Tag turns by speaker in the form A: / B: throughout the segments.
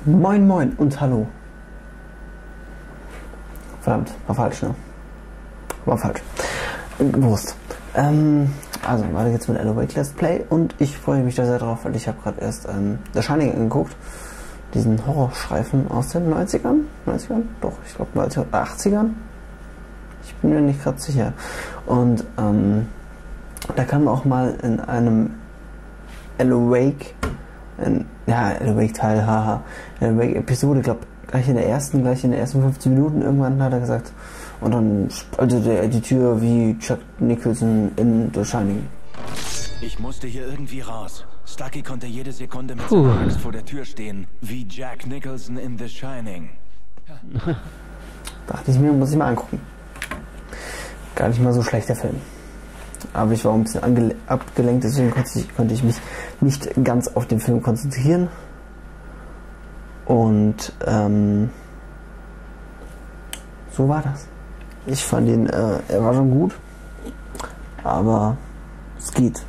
A: Moin moin und hallo. Verdammt, war falsch, ne? War falsch. Bewusst. Also, weiter geht's mit Ende Let's Play und ich freue mich da sehr drauf, weil ich habe gerade erst The Shining angeguckt. Diesen Horrorstreifen aus den 90ern? 90ern? Doch, ich glaube 80ern. Ich bin mir nicht gerade sicher. Und da kam auch mal in einem Awake, Awake-Teil, haha, Awake-Episode, glaube gleich in der ersten 15 Minuten irgendwann hat er gesagt, und dann spaltete er die Tür wie Chuck Nicholson in The Shining.
B: Ich musste hier irgendwie raus. Stucky konnte jede Sekunde mit seiner Axt vor der Tür stehen, wie Jack Nicholson in The Shining.
A: Dachte ich mir, muss ich mal angucken. Gar nicht mal so schlecht, der Film. Aber ich war ein bisschen abgelenkt, deswegen konnte ich mich nicht ganz auf den Film konzentrieren. Und so war das. Ich fand ihn, er war schon gut, aber es geht.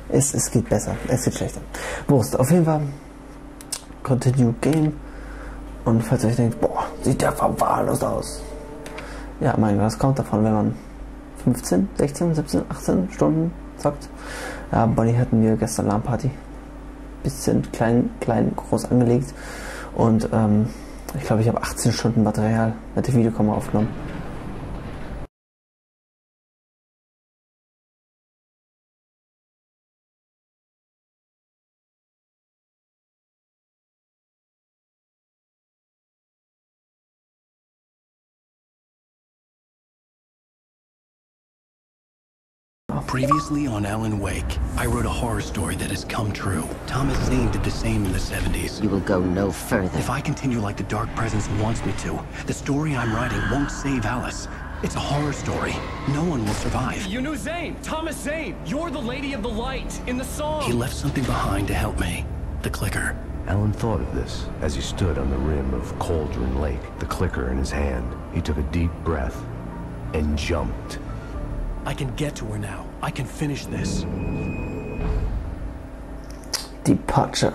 A: Es geht besser, es geht schlechter. Wurst, auf jeden Fall Continue Game. Und falls ihr euch denkt, boah, sieht der verwahrlost aus. Ja, mein Gott, das kommt davon, wenn man 15, 16, 17, 18 Stunden zockt. Ja, Bonnie hatten wir gestern LAN-Party. Bisschen klein, groß angelegt. Und ich glaube, ich habe 18 Stunden Material mit der Videokamera aufgenommen.
C: Previously on Alan Wake, I wrote a horror story that has come true. Thomas Zane did the same in the 70s.
D: You will go no further.
C: If I continue like the Dark Presence wants me to, the story I'm writing won't save Alice. It's a horror story. No one will survive.
E: You knew Zane! Thomas Zane! You're the Lady of the Light in the song!
C: He left something behind to help me. The clicker.
F: Alan thought of this as he stood on the rim of Cauldron Lake, the clicker in his hand. He took a deep breath and jumped.
C: I can get to her now. I can finish this.
A: Departure.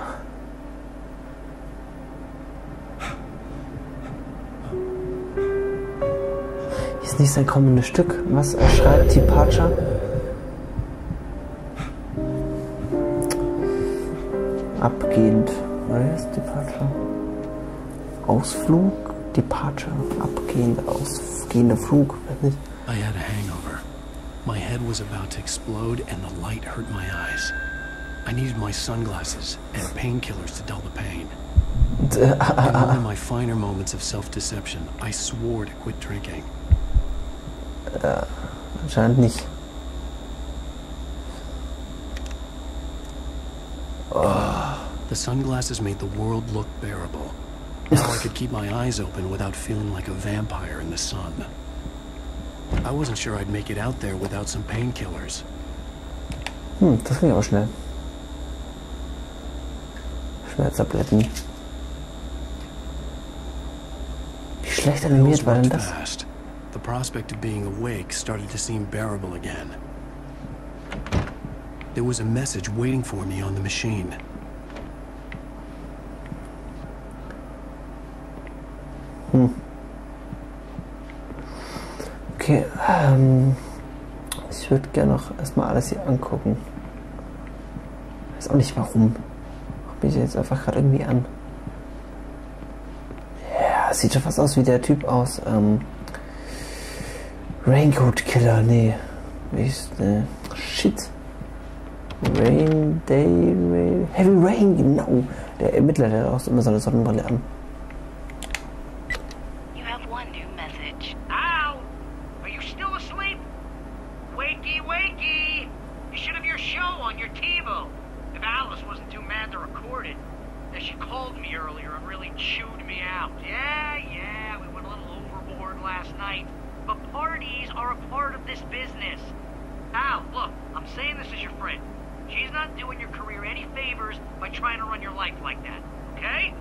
A: Ist nicht sein kommendes Stück, was er schreibt, Departure. Abgehend. Was ist Departure? Ausflug? Departure. Ausgehender Flug. Weiß nicht.
C: I had a hangover. My head was about to explode and the light hurt my eyes. I needed my sunglasses and painkillers to dull the pain. In one of my finer moments of self-deception, I swore to quit drinking.
A: Anscheinend nicht.
C: The sunglasses made the world look bearable. Now I could keep my eyes open without feeling like a vampire in the sun. I wasn't sure I'd make it out there without some painkillers.
A: Das ging aber schnell. Schmerztabletten. Wie schlecht animiert war denn das?
C: The prospect of being awake started to seem bearable again. There was a message waiting for me on the machine.
A: Okay, ich würde gerne noch erstmal alles hier angucken. Weiß auch nicht warum. Guck mich jetzt einfach gerade irgendwie an. Ja, sieht schon fast aus wie der Typ aus Raincoat Killer, nee. Wie ist Shit. Heavy Rain, genau. Der Ermittler, der hat auch immer so eine Sonnenbrille an.
G: Al, look, I'm saying this as your friend. She's not doing your career any favors by trying to run your life like that, okay?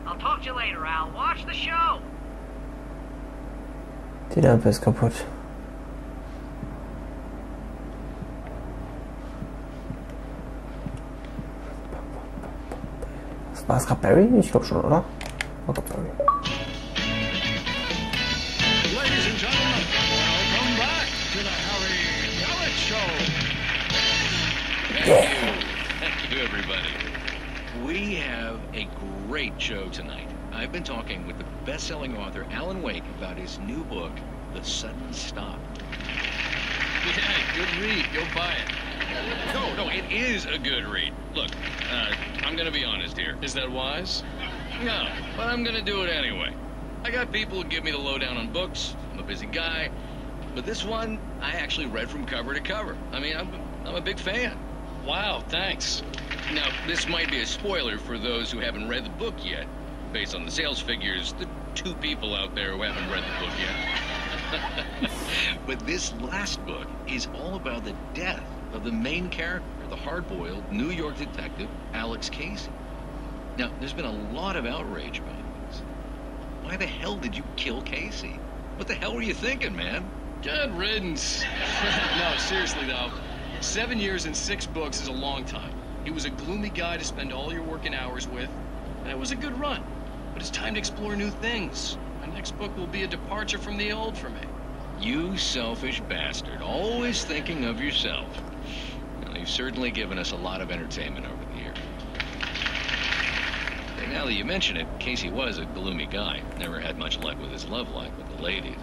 G: I'll talk to you later, Al. Watch the show.
A: Die Lampe ist kaputt. War es gerade Barry? Ich glaube schon, oder? War gerade Barry.
C: Ladies and gentlemen, welcome back to the Harry Gallet Show.
D: Thank you, everybody. We have a great show tonight. I've been talking with the best-selling author Alan Wake about his new book, The Sudden Stop. Yeah, good read. Go buy it. No, it is a good read. Look, I'm gonna be honest here.
C: Is that wise?
D: No, but I'm gonna do it anyway. I got people who give me the lowdown on books. I'm a busy guy. But this one, I actually read from cover to cover. I mean, I'm a big fan.
C: Wow, thanks.
D: Now, this might be a spoiler for those who haven't read the book yet. Based on the sales figures, the 2 people out there who haven't read the book yet. But this last book is all about the death of the main character, the hard-boiled New York detective, Alex Casey. Now, there's been a lot of outrage about this. Why the hell did you kill Casey? What the hell were you thinking, man?
C: Good riddance. No, seriously though, 7 years and 6 books is a long time. He was a gloomy guy to spend all your working hours with, and it was a good run. But it's time to explore new things. My next book will be a departure from the old for me.
D: You selfish bastard, always thinking of yourself. Well, you've certainly given us a lot of entertainment over the years. And now that you mention it, Casey was a gloomy guy. Never had much luck with his love life with the ladies.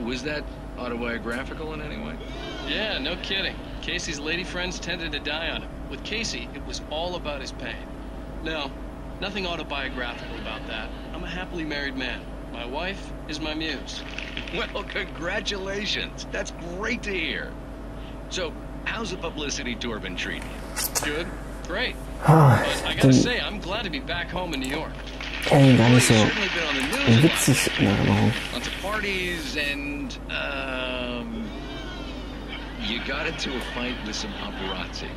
D: Was that autobiographical in any way?
C: Yeah, no kidding. Casey's lady friends tended to die on him. With Casey, it was all about his pain. No, nothing autobiographical about that. I'm a happily married man. My wife is my muse.
D: Well, congratulations. That's great to hear. So, how's the publicity tour been treating you?
C: Good? Great. But I gotta say, I'm glad to be back home in New York.
A: Gar nicht so
D: Certainly been on the news
A: witzig in Erinnerung.
D: lots of parties and, you got into a fight with some paparazzi.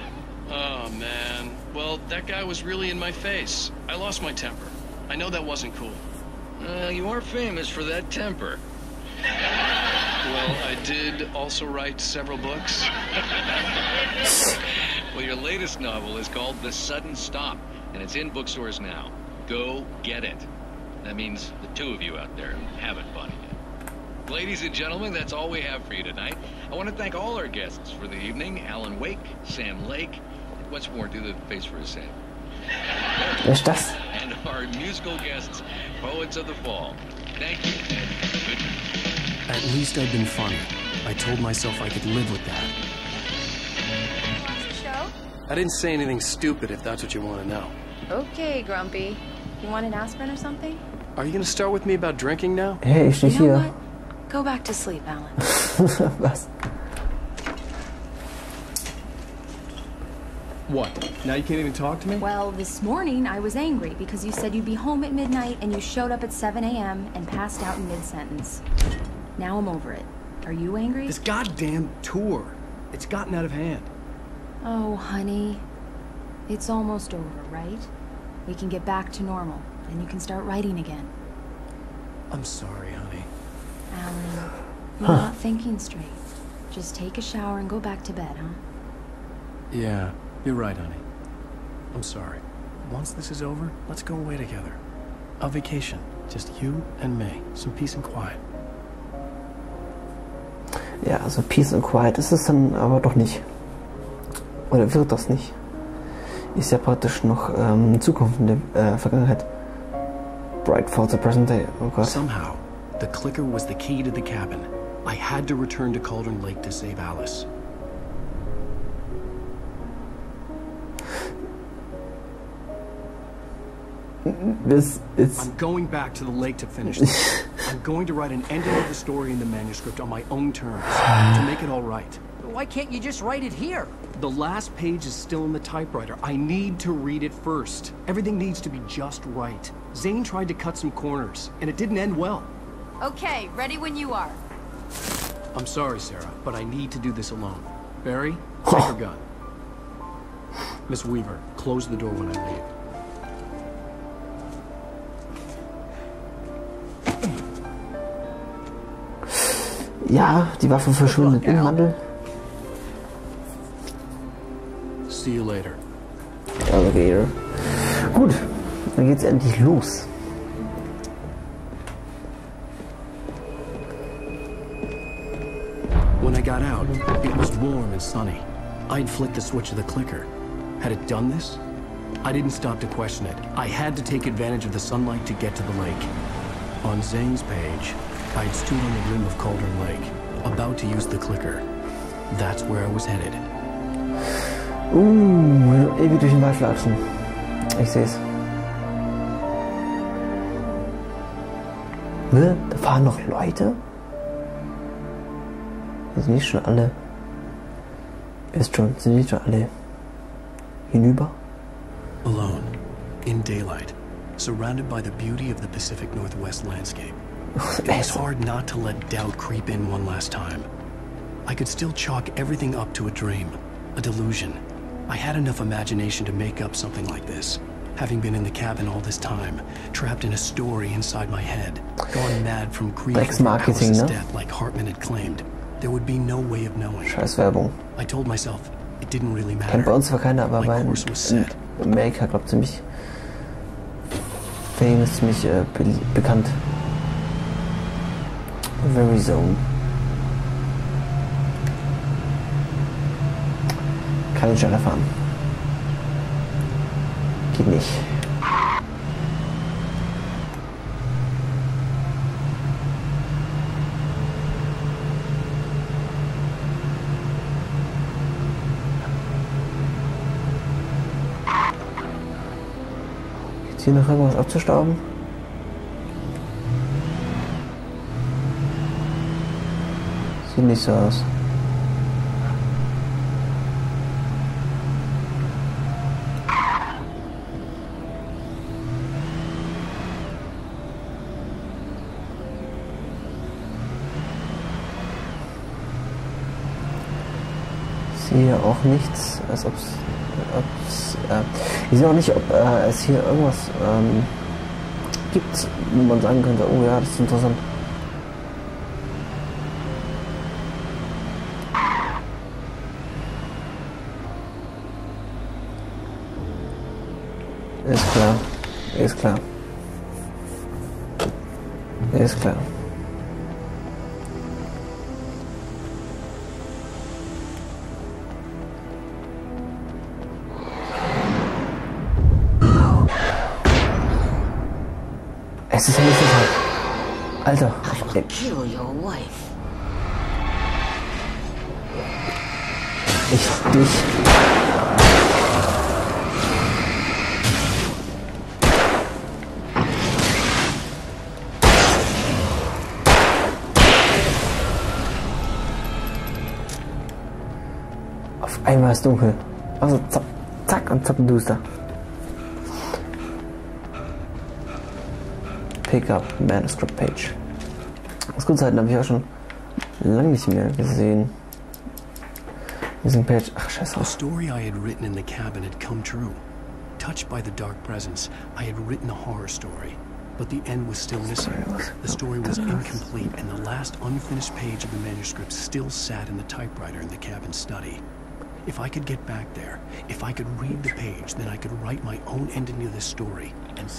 C: Oh, man. Well, that guy was really in my face. I lost my temper. I know that wasn't cool.
D: You are famous for that temper.
C: Well, I did also write several books.
D: Well, your latest novel is called The Sudden Stop, and it's in bookstores now. Go get it. That means the 2 of you out there who haven't bought it yet. Ladies and gentlemen, that's all we have for you tonight. I want to thank all our guests for the evening. Alan Wake, Sam Lake, and once more, do the face for a Sam.
A: Wer ist das?
D: And our musical guests, Poets of the Fall. Thank you, and good night.
C: At least I've been funny. I told myself I could live with that.
H: Watch the show?
C: I didn't say anything stupid, if that's what you want to know.
H: Okay, Grumpy. You want an aspirin or something?
C: Are you going to start with me about drinking now?
A: Hey, ich stehe
H: You know
A: hier.
H: what? Go back to sleep, Alan.
A: Was?
E: What? Now you can't even talk to me?
H: Well, this morning I was angry because you said you'd be home at midnight and you showed up at 7 a.m. and passed out in mid-sentence. Now I'm over it. Are you angry?
E: This goddamn tour. It's gotten out of hand.
H: Oh, honey. It's almost over, right? We can get back to normal, and you can start writing again.
C: I'm sorry, honey.
H: Alan, you're not thinking straight. Just take a shower and go back to bed, huh?
C: Yeah, you're right, honey. I'm sorry. Once this is over, let's go away together. A vacation. Just you and me. Some peace and quiet.
A: Ja, also Peace and Quiet ist es dann aber doch nicht. Oder wird das nicht? Ist ja praktisch noch Zukunft in der Vergangenheit. Bright for the present day. Oh Gott.
C: Somehow, the clicker was the key to the cabin. I had to return to Cauldron Lake to save Alice. I'm going back to the lake to finish this. I'm going to write an ending of the story in the manuscript on my own terms, to make it all right.
I: Why can't you just write it here?
C: The last page is still in the typewriter. I need to read it first. Everything needs to be just right. Zane tried to cut some corners, and it didn't end well.
H: Okay, ready when you are.
C: I'm sorry, Sarah, but I need to do this alone. Barry, take your gun. Miss Weaver, close the door when I leave.
A: Ja, die Waffe verschwindet im Mantel.
C: See you later.
A: Alligator. Gut, Dann geht's endlich los.
C: When I got out, it was warm and sunny. I'd flicked the switch of the clicker. Had it done this? I didn't stop to question it. I had to take advantage of the sunlight to get to the lake. On Zane's page, I'd stood on the rim of Cauldron Lake, about to use the clicker. That's where I was headed.
A: Ewig durch den Wald latschen. Ich seh's. Ne? Da fahren noch Leute? Sind nicht schon alle? Sind nicht schon alle hinüber?
C: Alone, in daylight, surrounded by the beauty of the Pacific Northwest landscape. It was hard not to let doubt creep in one last time. I could still chalk everything up to a dream, a delusion. I had enough imagination to make up something like this. Having been in the cabin all this time, trapped in a story inside my head, gone mad from grief over Alice's death like Hartman had claimed, there would be no way of knowing.
A: Scheiß Werbung.
C: I told myself it didn't really matter.
A: Kennt bei uns zwar keiner, aber bei Amerika, glaube ich, ziemlich famous, ziemlich bekannt. Very Zone. Kann ich schneller fahren. Geht nicht. Gibt's hier noch irgendwas abzustauben? Sieht nicht so aus. Hier auch nichts, als ob's ich sehe auch nicht, ob es hier irgendwas gibt, wo man sagen könnte, oh ja, das ist interessant. Ist klar, ist klar. Ist klar. Es ist ja nicht so hart. Alter. Ich dich. Auf einmal ist dunkel. Also zack, zack und zappenduster. Pickup Manuscript Page. Aus Grundzeiten habe ich auch schon lange nicht mehr gesehen. Diesen Page. Ach, scheiße.
C: The story I had written in the cabin had come true. Touched by the dark presence, I had written a horror story, but the end was still missing. The story was incomplete, and the last unfinished page of the manuscript still sat in the typewriter in the cabin study. If I could get back there, if I could read the page, then I could write my own ending to this story. And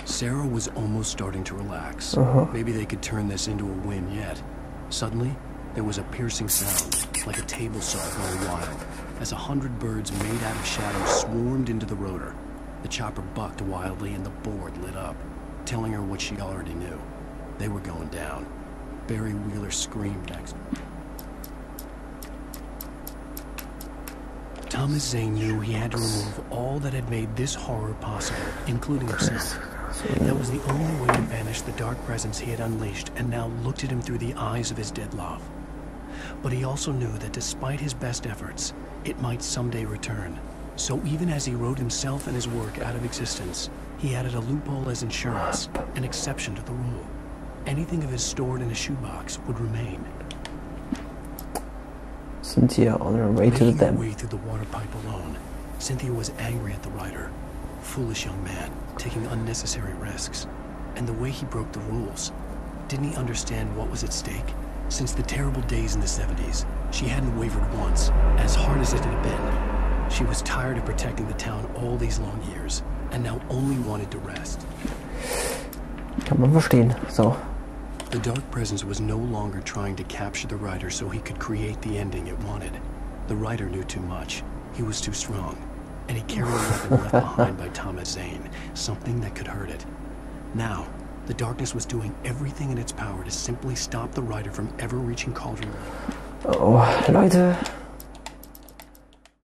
C: Sarah was almost starting to relax. Maybe they could turn this into a win yet. Suddenly, there was a piercing sound, like a table saw going wild, as 100 birds made out of shadow swarmed into the rotor. The chopper bucked wildly and the board lit up, telling her what she already knew. They were going down. Barry Wheeler screamed next. Thomas Zane knew he had to remove all that had made this horror possible, including himself. That was the only way to banish the dark presence he had unleashed and now looked at him through the eyes of his dead love. But he also knew that despite his best efforts, it might someday return. So even as he wrote himself and his work out of existence, he added a loophole as insurance, an exception to the rule. Anything of his stored in a shoebox would remain.
A: Cynthia on her way to the dam.
C: Making her way through the water pipe alone, Cynthia was angry at the writer. Foolish young man, taking unnecessary risks. And the way he broke the rules. Didn't he understand what was at stake? Since the terrible days in the 70s, she hadn't wavered once, as hard as it had been. She was tired of protecting the town all these long years, and now only wanted to rest.
A: Kann man verstehen. So.
C: The dark presence was no longer trying to capture the writer so he could create the ending it wanted. The writer knew too much. He was too strong. And he carried a weapon left behind by Thomas Zane, something that could hurt it. Now, the darkness was doing everything in its power to simply stop the writer from ever reaching Cauldron Lake.
A: Oh, Leute,